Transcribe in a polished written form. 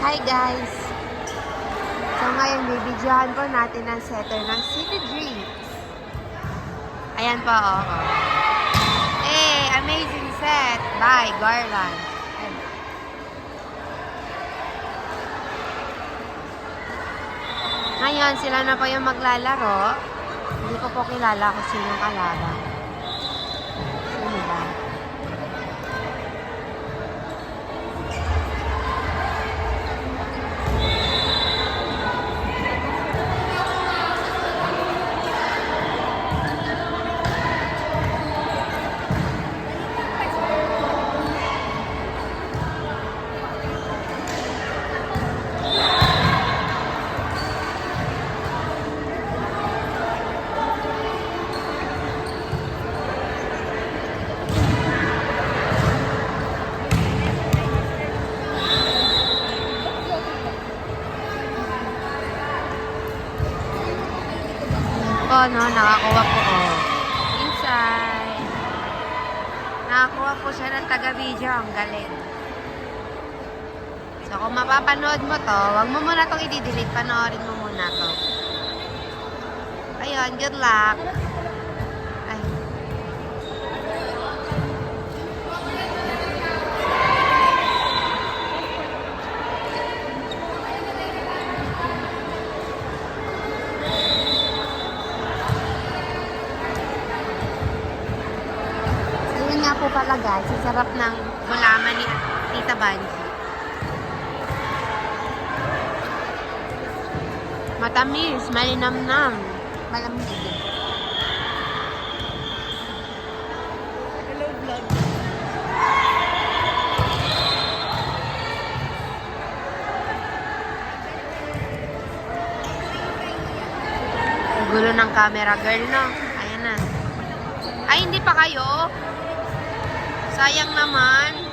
Hi guys! So ngayon, bibidyohan po natin ang setter ng City Drinks. Ayan po, oh. Hey, amazing set by Garland. Ayan. Ngayon, sila na po yung maglalaro. Hindi ko po kilala kung sino kalaban. Sino ba? No, nakakuha po ko inside. Nakakuha po siya ng taga-video. Ang galing. So, kung mapapanood mo to, wag mo muna itong i-delete. Panoorin mo muna to. Ayun, good luck. Ay. Nga po pala guys, ang sarap ng gulaman ni Tita Banji. Matamis, malinamnam, malamig. Hello vlog. Gulo ng camera girl, no? Ayan na. Ay, hindi pa kayo. Sayang naman.